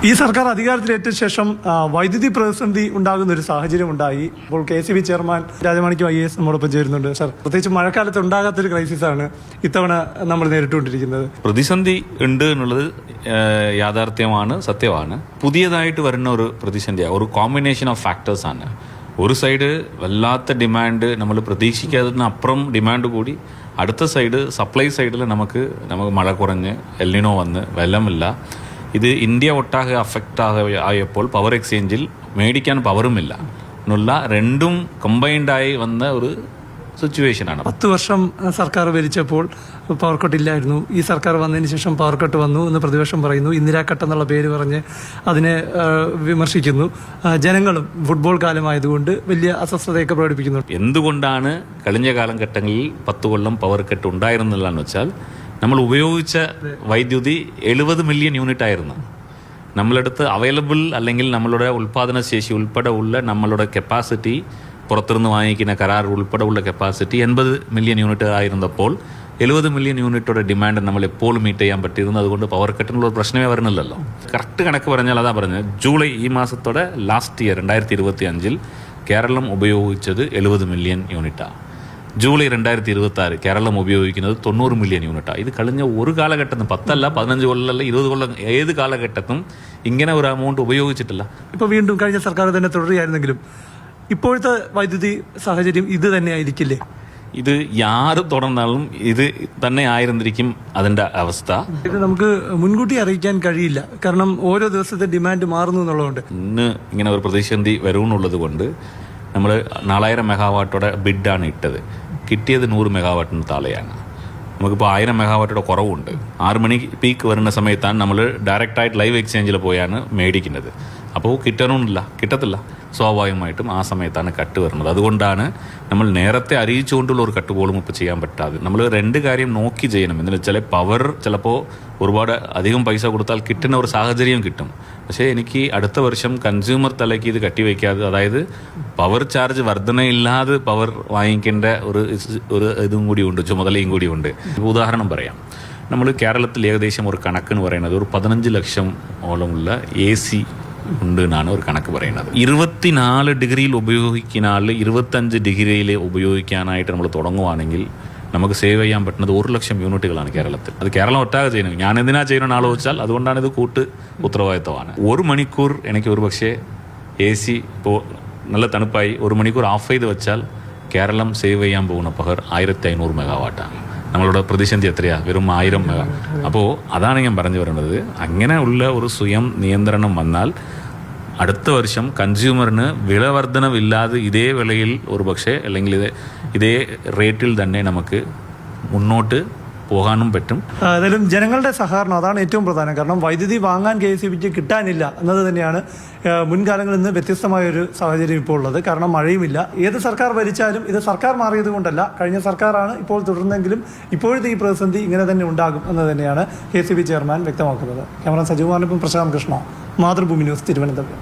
ഈ സർക്കാർ അധികാരത്തിലേറ്റ ശേഷം വൈദ്യുതി പ്രതിസന്ധി ഉണ്ടാകുന്ന ഒരു സാഹചര്യം ഉണ്ടായി. ഇപ്പോൾ KCB ചെയർമാൻ രാജമാണിക്യം IAS നമ്മോടൊപ്പം ചേരുന്നുണ്ട്. സാർ, പ്രത്യേകിച്ച് മഴക്കാലത്ത് ഉണ്ടാകാത്തൊരു ക്രൈസിസാണ് ഇത്തവണ നമ്മൾ നേരിട്ടുകൊണ്ടിരിക്കുന്നത്. പ്രതിസന്ധി ഉണ്ട് എന്നുള്ളത് യാഥാർത്ഥ്യമാണ്, സത്യമാണ്. പുതിയതായിട്ട് വരുന്ന ഒരു പ്രതിസന്ധിയാണ്, ഒരു കോമ്പിനേഷൻ ഓഫ് ഫാക്ടേഴ്സ് ആണ്. ഒരു സൈഡ് വല്ലാത്ത ഡിമാൻഡ്, നമ്മൾ പ്രതീക്ഷിക്കാത്തതിന് അപ്പുറം ഡിമാൻഡ് കൂടി. അടുത്ത സൈഡ് സപ്ലൈ സൈഡിൽ നമുക്ക് മഴ കുറഞ്ഞ് എൽനിനോ വന്ന് വെള്ളമില്ല. ഇത് ഇന്ത്യ ഒട്ടാകെ അഫക്റ്റ് ആയപ്പോൾ പവർ എക്സ്ചേഞ്ചിൽ മേടിക്കാൻ പവറുമില്ല എന്നുള്ള രണ്ടും കമ്പൈൻഡായി വന്ന ഒരു സിറ്റുവേഷനാണ്. 10 വർഷം സർക്കാർ ഭരിച്ചപ്പോൾ പവർ കട്ട് ഇല്ലായിരുന്നു. ഈ സർക്കാർ വന്നതിന് ശേഷം പവർ കട്ട് വന്നു എന്ന് പ്രതിപക്ഷം പറയുന്നു. ഇന്ദിരാ കട്ട് എന്നുള്ള പേര് പറഞ്ഞ് അതിനെ വിമർശിക്കുന്നു. ജനങ്ങളും ഫുട്ബോൾ കാലമായതുകൊണ്ട് വലിയ അസ്വസ്ഥതയൊക്കെ പ്രകടിപ്പിക്കുന്നു. എന്തുകൊണ്ടാണ് കഴിഞ്ഞ കാലഘട്ടങ്ങളിൽ 10 കൊല്ലം പവർ കട്ട് ഉണ്ടായിരുന്നില്ലെന്ന് വെച്ചാൽ, നമ്മൾ ഉപയോഗിച്ച വൈദ്യുതി 70 മില്യൺ യൂണിറ്റ് ആയിരുന്നു. നമ്മളടുത്ത് അവൈലബിൾ അല്ലെങ്കിൽ നമ്മളുടെ ഉൽപ്പാദന ശേഷി ഉൾപ്പെടെ ഉള്ള നമ്മളുടെ കപ്പാസിറ്റി, പുറത്തുനിന്ന് വാങ്ങിക്കുന്ന കരാർ ഉൾപ്പെടെ ഉള്ള കപ്പാസിറ്റി 80 മില്യൺ യൂണിറ്റ് ആയിരുന്നപ്പോൾ 70 മില്യൺ യൂണിറ്റോടെ ഡിമാൻഡ് നമ്മൾ എപ്പോഴും മീറ്റ് ചെയ്യാൻ പറ്റിയിരുന്നു. അതുകൊണ്ട് പവർ കട്ടിനുള്ള ഒരു പ്രശ്നമേ വരുന്നില്ലല്ലോ. കറക്റ്റ് കണക്ക് പറഞ്ഞാൽ അതാ പറഞ്ഞത്, ജൂലൈ ഈ മാസത്തോടെ ലാസ്റ്റ് ഇയർ 2025 കേരളം ഉപയോഗിച്ചത് 70 മില്യൺ യൂണിറ്റാണ്. ജൂലൈ 2026 കേരളം ഉപയോഗിക്കുന്നത് 90 മില്യൺ യൂണിറ്റാണ്. ഇത് കഴിഞ്ഞ ഒരു കാലഘട്ടത്തും 10 അല്ല 15 കൊല്ലമല്ല 20 കൊല്ലം ഏത് കാലഘട്ടത്തും ഇങ്ങനെ ഒരു എമൗണ്ട് ഉപയോഗിച്ചിട്ടില്ല. ഇപ്പോൾ വീണ്ടും കഴിഞ്ഞ സർക്കാർ തന്നെ തുടരുകയായിരുന്നെങ്കിലും ഇപ്പോഴത്തെ വൈദ്യുതി സാഹചര്യം ഇത് തന്നെ ആയിരിക്കില്ലേ? ഇത് യാറ് തുടർന്നാലും ഇത് തന്നെ ആയിരുന്നിരിക്കും അതിൻ്റെ അവസ്ഥ. ഇത് നമുക്ക് മുൻകൂട്ടി അറിയിക്കാൻ കഴിയില്ല, കാരണം ഓരോ ദിവസത്തെ ഡിമാൻഡ് മാറുന്നു എന്നുള്ളതുകൊണ്ട്. ഇന്ന് ഇങ്ങനെ ഒരു പ്രതിസന്ധി വരുമെന്നുള്ളത് കൊണ്ട് നമ്മൾ 4000 മെഗാവാട്ടോടെ ബിഡാണ് ഇട്ടത്. കിട്ടിയത് 100 മെഗാവാട്ടിന് താഴെയാണ്. നമുക്കിപ്പോൾ 1000 മെഗാവാട്ടോടെ കുറവുണ്ട്. 6 മണി പീക്ക് വരുന്ന സമയത്താണ് നമ്മൾ ഡയറക്റ്റായിട്ട് ലൈവ് എക്സ്ചേഞ്ചിൽ പോയാണ് മേടിക്കുന്നത്. അപ്പോൾ കിട്ടത്തില്ല. സ്വാഭാവികമായിട്ടും ആ സമയത്താണ് കട്ട് വരുന്നത്. അതുകൊണ്ടാണ് നമ്മൾ നേരത്തെ അറിയിച്ചുകൊണ്ടുള്ള ഒരു കട്ട് പോലും ഇപ്പോൾ ചെയ്യാൻ പറ്റാതെ. നമ്മൾ 2 കാര്യം നോക്കി ചെയ്യണം. എന്ന് വെച്ചാൽ പവർ ചിലപ്പോൾ ഒരുപാട് അധികം പൈസ കൊടുത്താൽ കിട്ടുന്ന ഒരു സാഹചര്യം കിട്ടും. പക്ഷേ എനിക്ക് അടുത്ത വർഷം കൺസ്യൂമർ തലയ്ക്ക് ഇത് കട്ടിവയ്ക്കാതെ, അതായത് പവർ ചാർജ് വർധനയില്ലാതെ പവർ വാങ്ങിക്കേണ്ട ഒരു ഇതും കൂടിയുണ്ട്, ചുമതലയും കൂടിയുണ്ട്. ഉദാഹരണം പറയാം. നമ്മൾ കേരളത്തിൽ ഏകദേശം ഒരു കണക്കെന്ന് പറയുന്നത് ഒരു 15 ലക്ഷം ഓളമുള്ള AC ഉണ്ട് എന്നാണ് ഒരു കണക്ക് പറയുന്നത്. 24 ഡിഗ്രിയിൽ ഉപയോഗിക്കുന്ന ആൾ 25 ഡിഗ്രിയിൽ ഉപയോഗിക്കാനായിട്ട് നമ്മൾ തുടങ്ങുവാണെങ്കിൽ നമുക്ക് സേവ് ചെയ്യാൻ പറ്റുന്നത് 1 ലക്ഷം യൂണിറ്റുകളാണ് കേരളത്തിൽ. അത് കേരളം ഒട്ടാകെ ചെയ്യുന്നത്. ഞാൻ എന്തിനാ ചെയ്യണമെന്ന് ആലോചിച്ചാൽ അതുകൊണ്ടാണ് ഇത് ഉത്തരവാദിത്തമാണ്. 1 മണിക്കൂർ എനിക്ക് ഒരു പക്ഷേ AC ഇപ്പോൾ നല്ല തണുപ്പായി 1 മണിക്കൂർ ഓഫ് ചെയ്ത് വെച്ചാൽ കേരളം സേവ് ചെയ്യാൻ പോകുന്ന പവർ 1500 മെഗാവാട്ടാണ്. നമ്മളുടെ പ്രതിസന്ധി എത്രയാണ്? വെറും 1000 മെഗാ. അപ്പോൾ അതാണ് ഞാൻ പറഞ്ഞു വരുന്നത്. അങ്ങനെ ഉള്ള ഒരു സ്വയം നിയന്ത്രണം വന്നാൽ അടുത്ത വർഷം കൺസ്യൂമറിന് വില വർധനവില്ലാതെ ഇതേ വിലയിൽ ഒരു പക്ഷേ അല്ലെങ്കിൽ ഇതേ റേറ്റിൽ തന്നെ നമുക്ക് മുന്നോട്ട് പോകാനും പറ്റും. ഏതായാലും ജനങ്ങളുടെ സഹകരണം അതാണ് ഏറ്റവും പ്രധാനം. കാരണം വൈദ്യുതി വാങ്ങാൻ KCBക്ക് കിട്ടാനില്ല എന്നത് തന്നെയാണ് മുൻകാലങ്ങളിൽ നിന്ന് വ്യത്യസ്തമായൊരു സാഹചര്യം ഇപ്പോൾ ഉള്ളത്. കാരണം മഴയുമില്ല. ഏത് സർക്കാർ ഭരിച്ചാലും ഇത് സർക്കാർ മാറിയത് കൊണ്ടല്ല, കഴിഞ്ഞ സർക്കാരാണ് ഇപ്പോൾ തുടർന്നെങ്കിലും ഇപ്പോഴത്തെ ഈ പ്രതിസന്ധി ഇങ്ങനെ തന്നെ ഉണ്ടാകും എന്ന് തന്നെയാണ് KCB ചെയർമാൻ വ്യക്തമാക്കുന്നത്. ക്യാമറ സജീവമാനൊപ്പം പ്രശാന്ത് കൃഷ്ണ, മാതൃഭൂമി ന്യൂസ്, തിരുവനന്തപുരം.